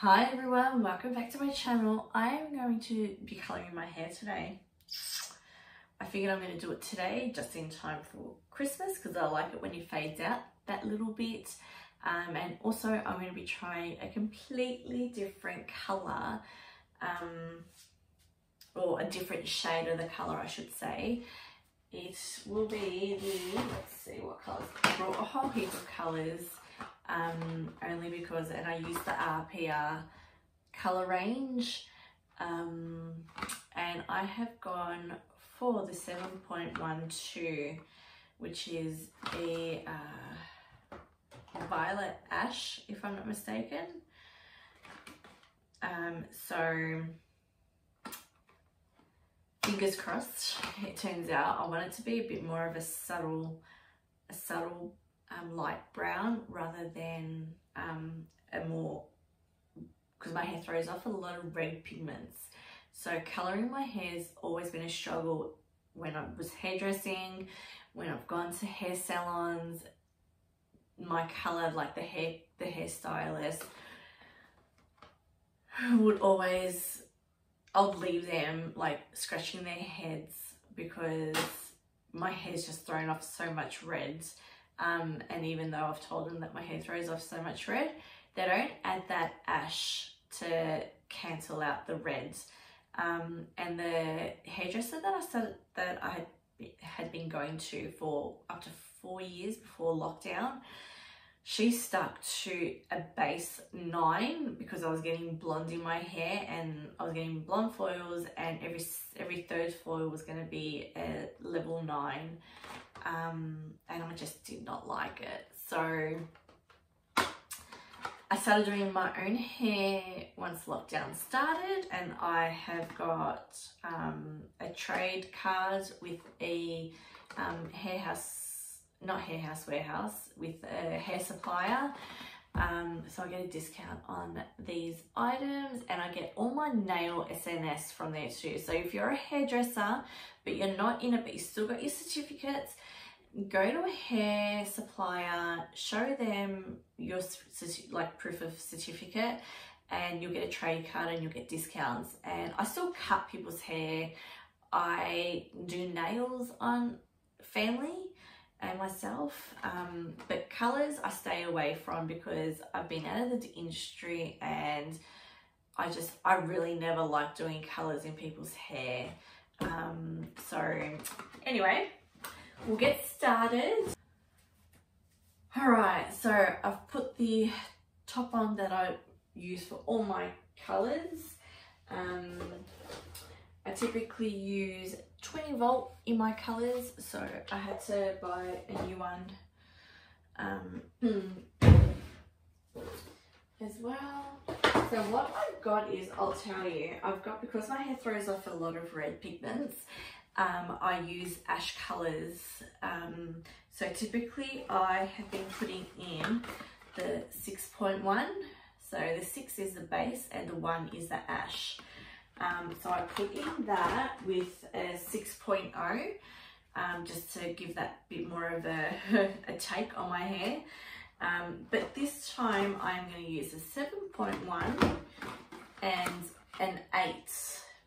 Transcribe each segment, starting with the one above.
Hi everyone, welcome back to my channel. I am going to be colouring my hair today. I figured I'm going to do it today just in time for Christmas because I like it when it fades out that little bit. And also I'm going to be trying a completely different colour, or a different shade of the colour I should say. It will be the, let's see what colours, I brought a whole heap of colours. Only because, and I use the RPR colour range, and I have gone for the 7.12, which is a violet ash, if I'm not mistaken. So fingers crossed it turns out. I want it to be a bit more of a subtle light brown rather than a more, because my hair throws off a lot of red pigments. So colouring my hair has always been a struggle when I was hairdressing, when I've gone to hair salons. My colour, like the hairstylist would always, I'll leave them like scratching their heads because my hair's just thrown off so much red. And even though I've told them that my hair throws off so much red, they don't add that ash to cancel out the reds. And the hairdresser that I had been going to for up to 4 years before lockdown, she stuck to a base 9 because I was getting blonde in my hair and I was getting blonde foils, and every third foil was going to be a level 9. And I just did not like it. So I started doing my own hair once lockdown started, and I have got a trade card with a warehouse with a hair supplier. So I get a discount on these items, and I get all my nail SNS from there too. So if you're a hairdresser but you're not in it but you still got your certificates, go to a hair supplier, show them your like proof of certificate, and you'll get a trade card and you'll get discounts. And I still cut people's hair. I do nails on family and myself, but colours I stay away from because I've been out of the industry and I really never like doing colours in people's hair. So anyway, we'll get started. Alright, so I've put the top on that I use for all my colours. I typically use 20 volt in my colours, so I had to buy a new one as well. So what I've got is, I'll tell you, I've got, because my hair throws off a lot of red pigments, I use ash colours. So typically I have been putting in the 6.1, so the 6 is the base and the 1 is the ash. So I put in that with a 6.0, just to give that bit more of a take on my hair. But this time I'm going to use a 7.1 and an 8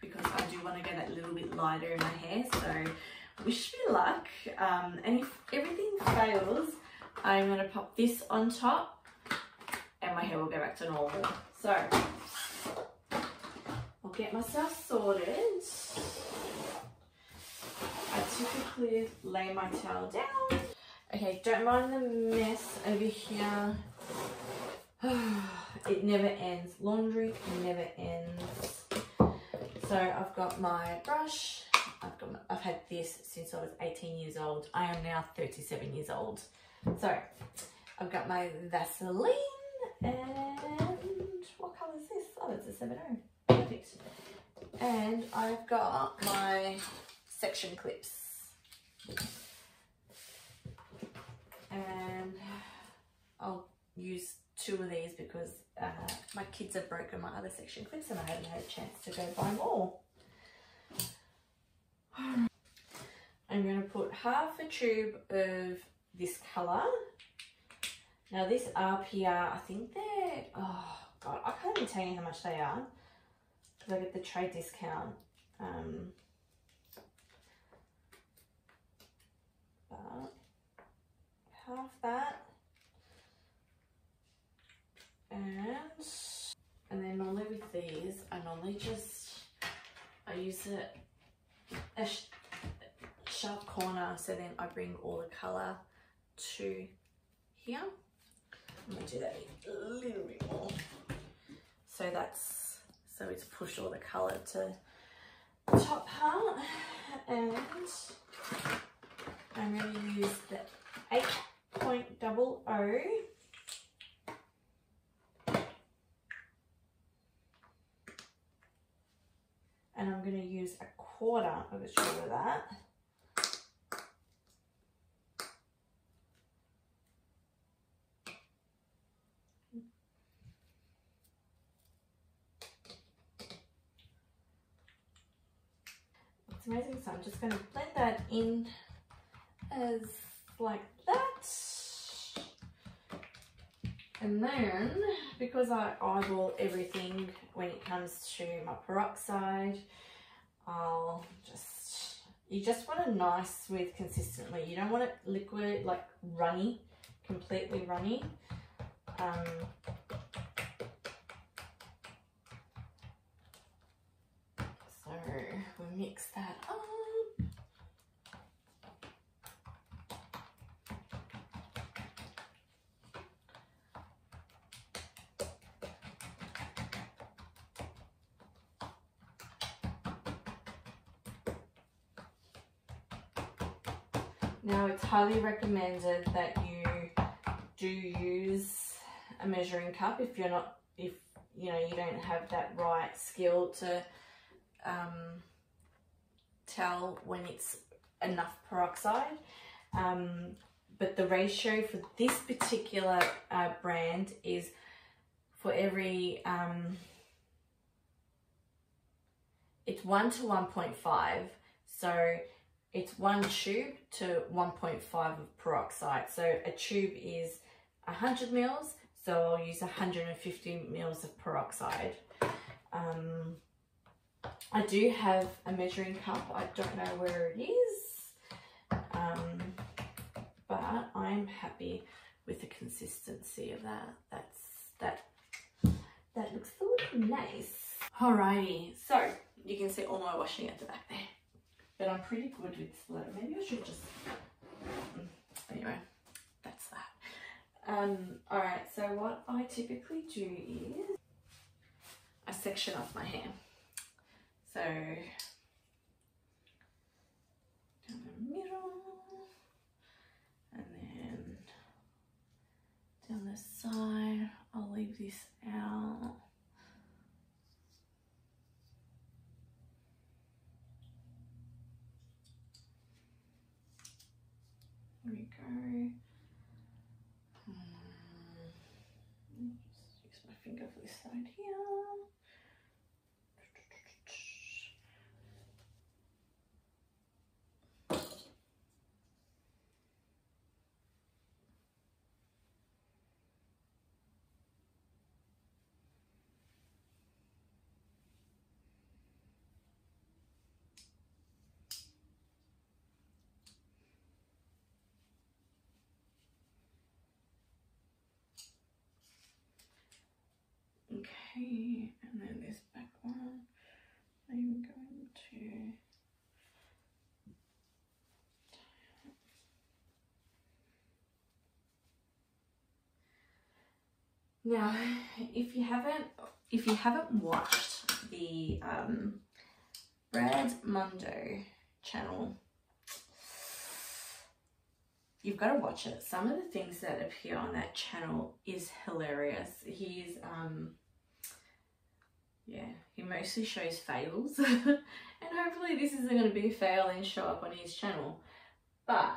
because I do want to go that little bit lighter in my hair. So wish me luck. And if everything fails, I'm going to pop this on top and my hair will go back to normal. So get myself sorted. I typically lay my towel down. Okay, don't mind the mess over here. It never ends. Laundry never ends. So I've got my brush. I've had this since I was 18 years old. I am now 37 years old. So I've got my Vaseline, and what colour is this? Oh, it's a 7.0. Perfect. And I've got my section clips, and I'll use 2 of these because my kids have broken my other section clips and I haven't had a chance to go buy more. I'm going to put half a tube of this colour. Now this RPR, I think they're God, I can't even tell you how much they are because I get the trade discount. But half that, and then normally with these, I use a sharp corner, so then I bring all the colour to here. I'm gonna do that a little bit more. So it's pushed all the colour to the top part, and I'm going to use the 8.00. And I'm going to use a quarter of a tube of that. It's amazing, so I'm just going to blend that in as like that. And then, because I eyeball everything when it comes to my peroxide, you just want a nice smooth consistently. You don't want it liquid, like runny, completely runny. So we mix that up. Now it's highly recommended that you do use a measuring cup if you don't have that right skill to tell when it's enough peroxide. But the ratio for this particular brand is for every it's 1 to 1.5, so it's 1 tube to 1.5 of peroxide. So a tube is 100 mils, so I'll use 150 mils of peroxide. I do have a measuring cup. I don't know where it is, but I'm happy with the consistency of that. That looks really nice. Alrighty, so you can see all my washing at the back there. But I'm pretty good with splatter. Maybe I should just, anyway, that's that. Alright, so what I typically do is I section off my hair. So, down the middle, and then down the side, I'll leave this out. There we go. Just use my finger for this side here. Okay, and then this back one, I'm going to now, if you haven't watched the Brad Mundo channel, you've got to watch it. Some of the things that appear on that channel is hilarious. He's yeah, he mostly shows fails and hopefully this isn't going to be a fail and show up on his channel, but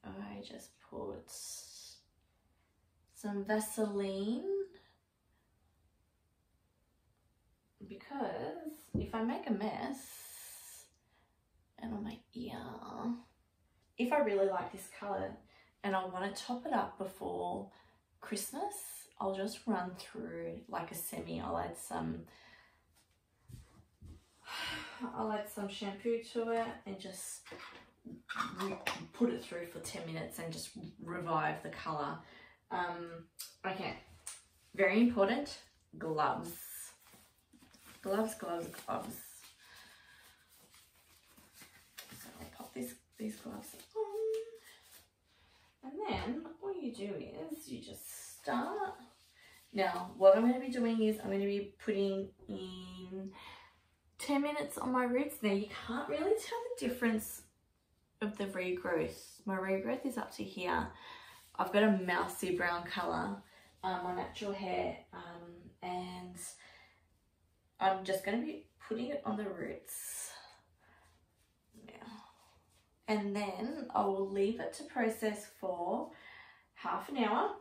I just put some Vaseline because if I make a mess and on my ear, if I really like this colour, and I want to top it up before Christmas, I'll just run through like a semi. I'll add some shampoo to it and just put it through for 10 minutes and just revive the colour. Okay, very important, gloves. Gloves. So I'll pop these gloves on. And then all you do is you just start. Now, what I'm going to be doing is I'm going to be putting in 10 minutes on my roots. Now, you can't really tell the difference of the regrowth. My regrowth is up to here. I've got a mousy brown colour on my natural hair, and I'm just going to be putting it on the roots now. And then I will leave it to process for half an hour.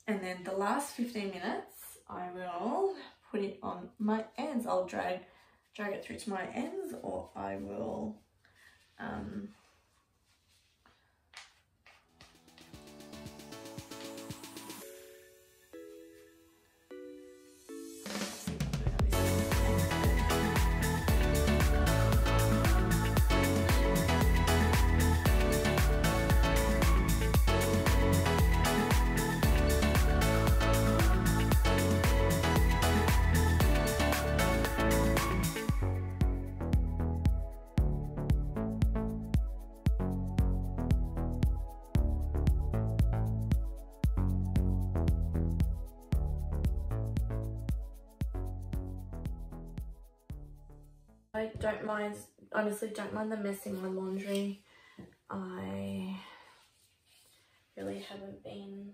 And then the last 15 minutes, I will put it on my ends. I'll drag it through to my ends, or I will I don't mind, honestly don't mind the messing my laundry. I really haven't been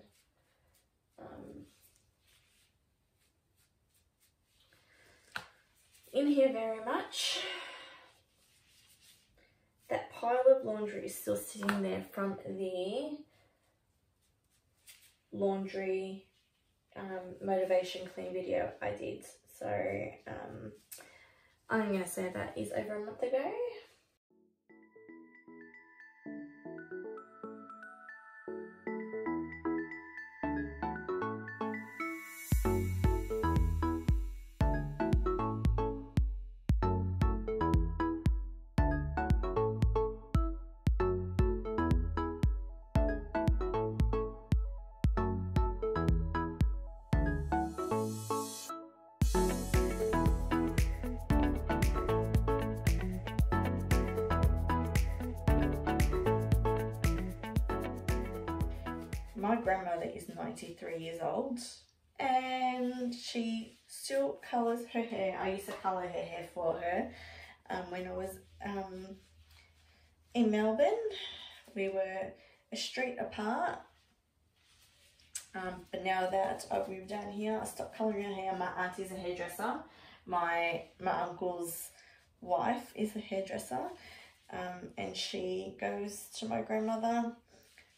in here very much. That pile of laundry is still sitting there from the laundry motivation clean video I did. So I'm going to say that is over a month ago. My grandmother is 93 years old and she still colours her hair. I used to colour her hair for her when I was in Melbourne. We were a street apart, but now that I've moved down here, I stopped colouring her hair. My auntie's a hairdresser. My uncle's wife is a hairdresser, and she goes to my grandmother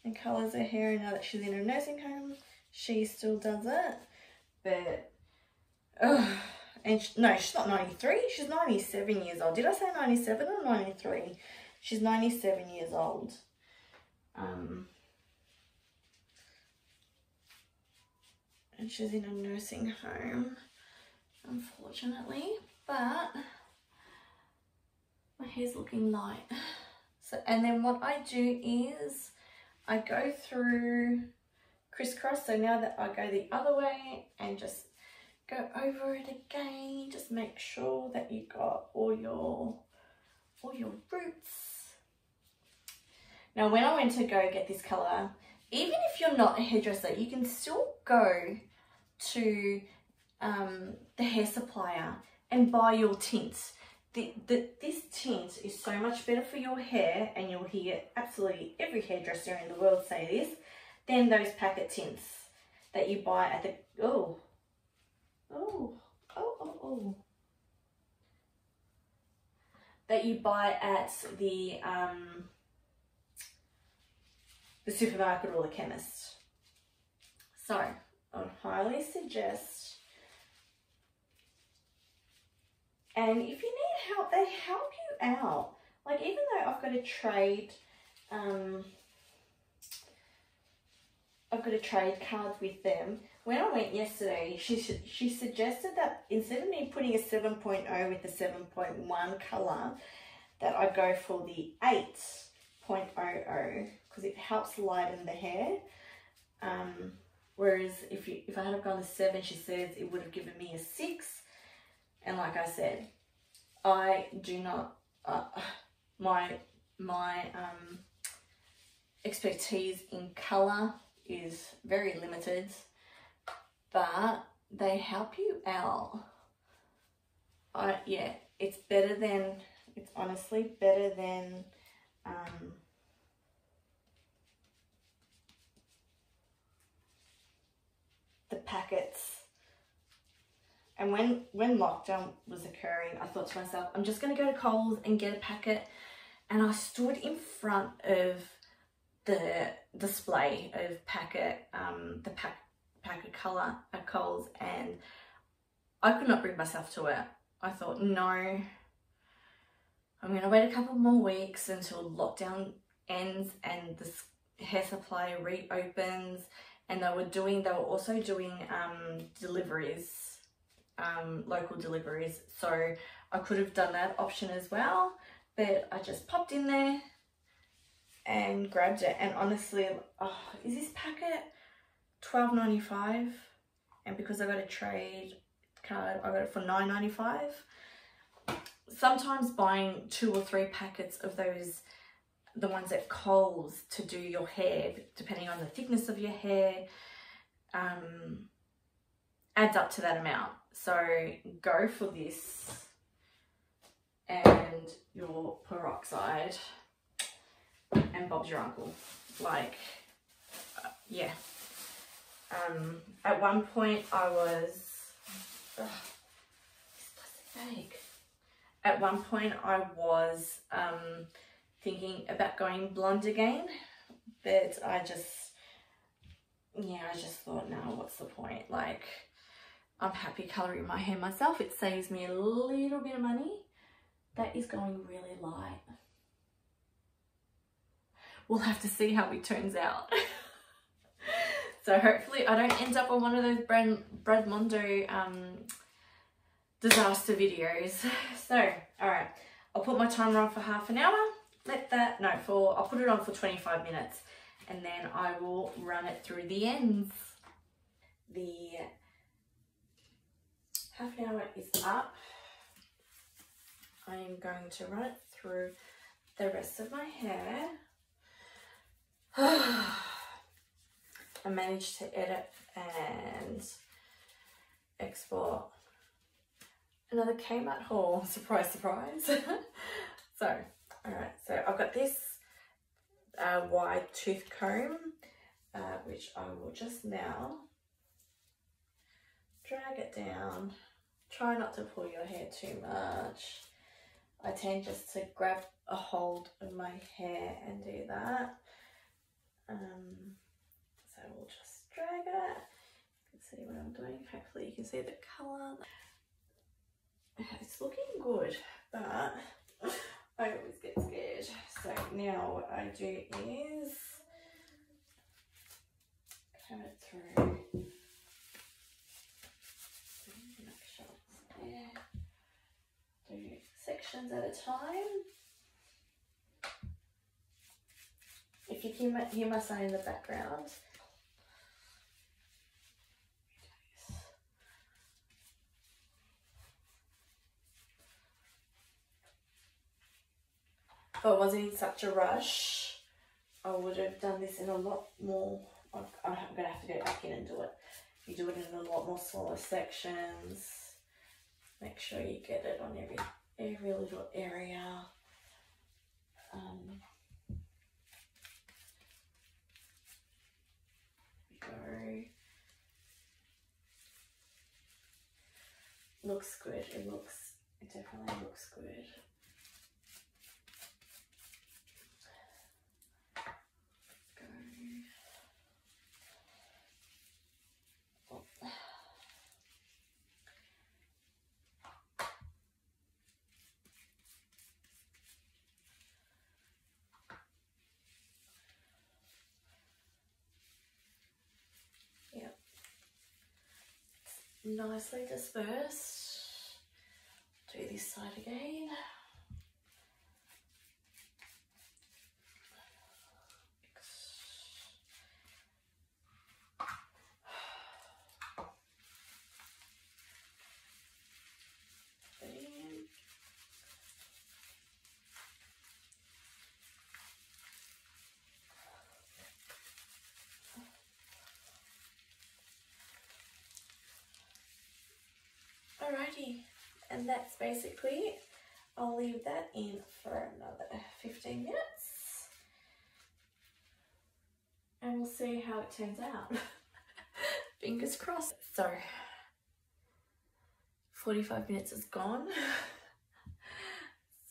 and colours her hair, and now that she's in a nursing home, she still does it. But, no, she's not 93, she's 97 years old. Did I say 97 or 93? She's 97 years old. And she's in a nursing home, unfortunately, but my hair's looking light. So, and then what I do is I go through crisscross, so now that I go the other way and just go over it again, just make sure that you got all your roots. Now when I went to go get this colour, even if you're not a hairdresser, you can still go to the hair supplier and buy your tints. This tint is so much better for your hair, and you'll hear absolutely every hairdresser in the world say this, than those packet tints that you buy at the, that you buy at the supermarket or the chemist. So I would highly suggest And if you need help, they help you out. Like, even though I've got a trade, card with them. When I went yesterday, she suggested that instead of me putting a 7.0 with the 7.1 colour, that I go for the 8.00 because it helps lighten the hair. Whereas if I had have gone a 7, she says it would have given me a 6. And like I said, I do not my expertise in colour is very limited, but they help you out. Yeah, it's honestly better than the packets. And when lockdown was occurring, I thought to myself, I'm just going to go to Coles and get a packet. And I stood in front of the display of packet, packet colour at Coles, and I could not bring myself to it. I thought, no, I'm going to wait a couple more weeks until lockdown ends and the hair supply reopens. And they were also doing deliveries. Local deliveries, so I could have done that option as well, but I just popped in there and grabbed it. And honestly, is this packet $12.95? And because I got a trade card, I got it for $9.95. Sometimes buying 2 or 3 packets of those, the ones at Coles, to do your hair, depending on the thickness of your hair, adds up to that amount. So go for this and your peroxide and Bob's your uncle. Like, yeah. At one point I was, this plastic bag. At one point I was thinking about going blonde again, but I just thought, no, what's the point? Like, I'm happy colouring my hair myself. It saves me a little bit of money. That is going really light. We'll have to see how it turns out. So hopefully I don't end up on one of those Brad Mondo disaster videos. So, alright. I'll put my timer on for half an hour. I'll put it on for 25 minutes. And then I will run it through the ends. The half an hour is up. I am going to run it through the rest of my hair. I managed to edit and export another Kmart haul. Surprise, surprise. So, alright, so I've got this wide tooth comb, which I will just now drag it down. Try not to pull your hair too much. I tend just to grab a hold of my hair and do that. So we'll just drag it. You can see what I'm doing. Hopefully you can see the colour. It's looking good, but I always get scared. So now what I do is comb it through. Do sections at a time. If you can hear my son in the background. If I wasn't in such a rush, I would have done this in a lot more. I'm going to have to go back in and do it. You do it in a lot more smaller sections. Make sure you get it on every little area. Go. Looks good. It definitely looks good. nicely dispersed. Do this side again. Alrighty, and that's basically it. I'll leave that in for another 15 minutes and we'll see how it turns out. Fingers crossed. So 45 minutes is gone.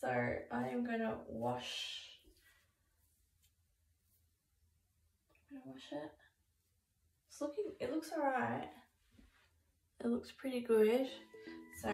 So I am gonna wash. It. It looks alright. It looks pretty good. So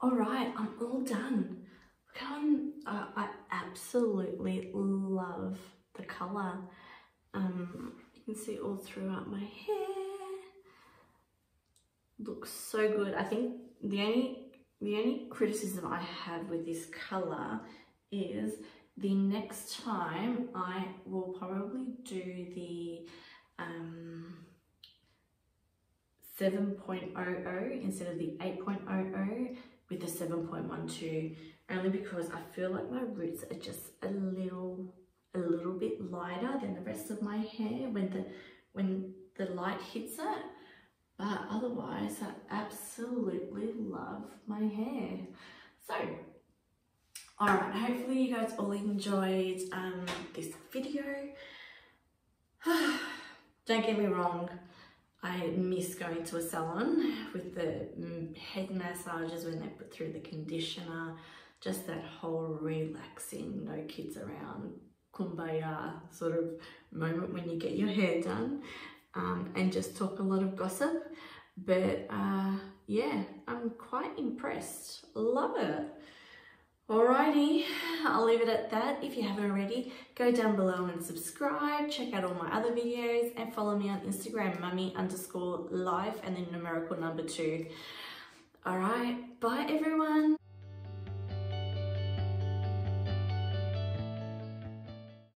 alright, I'm all done. I absolutely love the colour. You can see all throughout my hair. Looks so good. I think the only criticism I have with this colour is the next time I will probably do the 7.00 instead of the 8.00 with the 7.12, only because I feel like my roots are just a little bit lighter than the rest of my hair when the light hits it. But otherwise, I absolutely love my hair. So, alright, hopefully you guys all enjoyed this video. Don't get me wrong, I miss going to a salon with the head massages when they put through the conditioner, just that whole relaxing, no kids around, kumbaya sort of moment when you get your hair done, and just talk a lot of gossip. But yeah, I'm quite impressed. Love it. Alrighty, I'll leave it at that. If you haven't already, go down below and subscribe, check out all my other videos, and follow me on Instagram, mummy_life and then numerical number 2. Alright, bye everyone.